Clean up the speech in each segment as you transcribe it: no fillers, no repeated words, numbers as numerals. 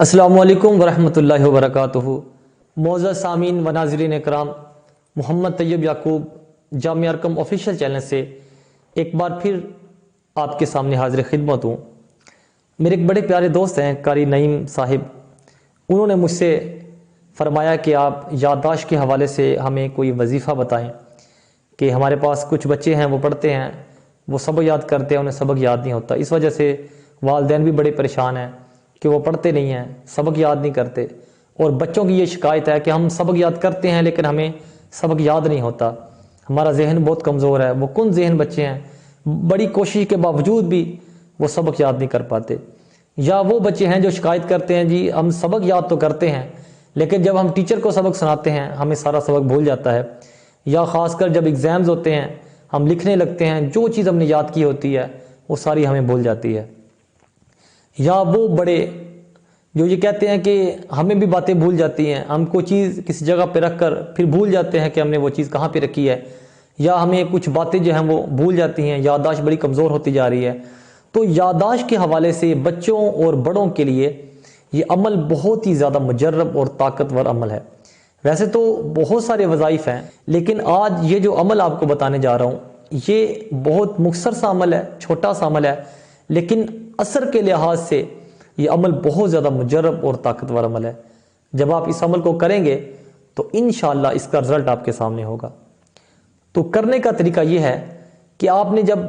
अस्सलामु अलैकुम वरहमतुल्लाहि वबरकातुहू। मोअज़्ज़ज़ सामीन व नाज़रीन इकराम, मोहम्मद तैयब याकूब जामिया अरकम ऑफिशियल चैनल से एक बार फिर आपके सामने हाजिर खिदमत हूँ। मेरे एक बड़े प्यारे दोस्त हैं कारी नईम साहिब, उन्होंने मुझसे फरमाया कि आप याददाश्त के हवाले से हमें कोई वजीफ़ा बताएं कि हमारे पास कुछ बच्चे हैं, वो पढ़ते हैं, वो सबक याद करते हैं, उन्हें सबक याद नहीं होता। इस वजह से वालिदैन भी बड़े परेशान हैं कि वो पढ़ते नहीं हैं, सबक याद नहीं करते। और बच्चों की ये शिकायत है कि हम सबक याद करते हैं लेकिन हमें सबक याद नहीं होता, हमारा जहन बहुत कमज़ोर है। वो कौन जहन बच्चे हैं, बड़ी कोशिश के बावजूद भी वो सबक याद नहीं कर पाते। या वो बच्चे हैं जो शिकायत करते हैं जी हम सबक याद तो करते हैं लेकिन जब हम टीचर को सबक सुनाते हैं हमें सारा सबक भूल जाता है। या ख़ासकर जब एग्ज़ाम्स होते हैं हम लिखने लगते हैं, जो चीज़ हमने याद की होती है वो सारी हमें भूल जाती है। या वो बड़े जो ये कहते हैं कि हमें भी बातें भूल जाती हैं, हम कोई चीज़ किसी जगह पे रख कर फिर भूल जाते हैं कि हमने वो चीज़ कहाँ पे रखी है। या हमें कुछ बातें जो हैं वो भूल जाती हैं, याददाश्त बड़ी कमज़ोर होती जा रही है। तो याददाश्त के हवाले से बच्चों और बड़ों के लिए ये अमल बहुत ही ज़्यादा मुजर्रब और ताकतवर अमल है। वैसे तो बहुत सारे वज़ाइफ हैं लेकिन आज ये जो अमल आपको बताने जा रहा हूँ ये बहुत मुख्तसर सा अमल है, छोटा सा अमल है, लेकिन असर के लिहाज से ये अमल बहुत ज़्यादा मुजर्रब और ताकतवर अमल है। जब आप इस अमल को करेंगे तो इंशाअल्लाह इसका रिज़ल्ट आपके सामने होगा। तो करने का तरीका ये है कि आपने जब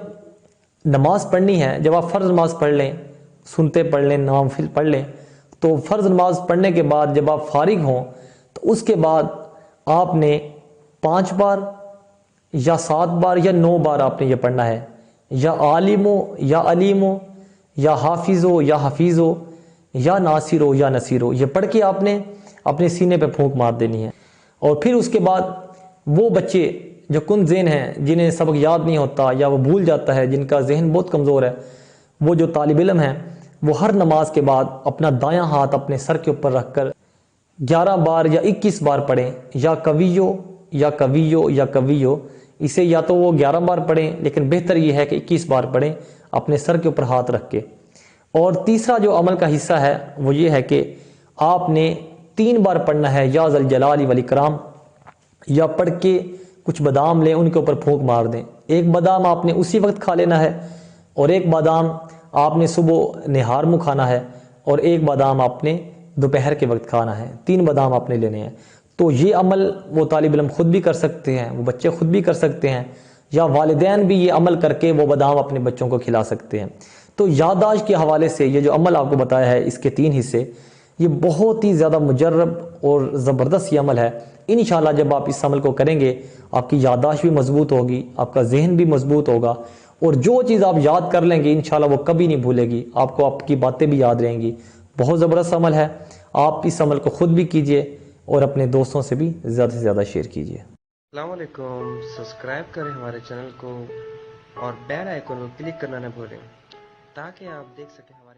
नमाज़ पढ़नी है, जब आप फ़र्ज़ नमाज़ पढ़ लें, सुनते पढ़ लें, नवाफिल पढ़ लें, तो फ़र्ज़ नमाज़ पढ़ने के बाद जब आप फारिग हों तो उसके बाद आपने 5 बार या 7 बार या 9 बार आपने ये पढ़ना है। या आलिमो या अलीमो या हाफिज़ो या हफीज़ो या नासिरो या नसीरो, ये पढ़ के आपने अपने सीने पे फूंक मार देनी है। और फिर उसके बाद वो बच्चे जो कुन ज़हन हैं, जिन्हें सबक याद नहीं होता या वो भूल जाता है, जिनका जहन बहुत कमज़ोर है, वो जो तालिब इल्म हैं वो हर नमाज के बाद अपना दायां हाथ अपने सर के ऊपर रख कर 11 बार या 21 बार पढ़ें। या कवियो या कवियो या कवियो, इसे या तो वो 11 बार पढ़ें लेकिन बेहतर ये है कि 21 बार पढ़ें अपने सर के ऊपर हाथ रख के। और तीसरा जो अमल का हिस्सा है वो ये है कि आपने 3 बार पढ़ना है या ज़ल जलाली वल इकराम। या पढ़ के कुछ बादाम लें, उनके ऊपर फूंक मार दें। एक बादाम आपने उसी वक्त खा लेना है और एक बादाम आपने सुबह निहार मुँह खाना है और एक बादाम आपने दोपहर के वक्त खाना है। 3 बादाम आपने लेने हैं। तो ये अमल वो तालिब इल्म खुद भी कर सकते हैं, वो बच्चे खुद भी कर सकते हैं, या वालिदैन भी ये अमल करके वो बादाम अपने बच्चों को खिला सकते हैं। तो याददाश्त के हवाले से ये जो अमल आपको बताया है इसके 3 हिस्से, ये बहुत ही ज़्यादा मुजर्रब और ज़बरदस्त ये अमल है। इंशाअल्लाह जब आप इस अमल को करेंगे आपकी याददाश्त भी मजबूत होगी, आपका जहन भी मजबूत होगा और जो चीज़ आप याद कर लेंगे इंशाअल्लाह वो कभी नहीं भूलेगी, आपको आपकी बातें भी याद रहेंगी। बहुत ज़बरदस्त अमल है। आप इस अमल को ख़ुद भी कीजिए और अपने दोस्तों से भी ज़्यादा से ज़्यादा शेयर कीजिए। अस्सलाम वालेकुम, सब्सक्राइब करें हमारे चैनल को और बेल आइकन को क्लिक करना न भूलें ताकि आप देख सकें हमारे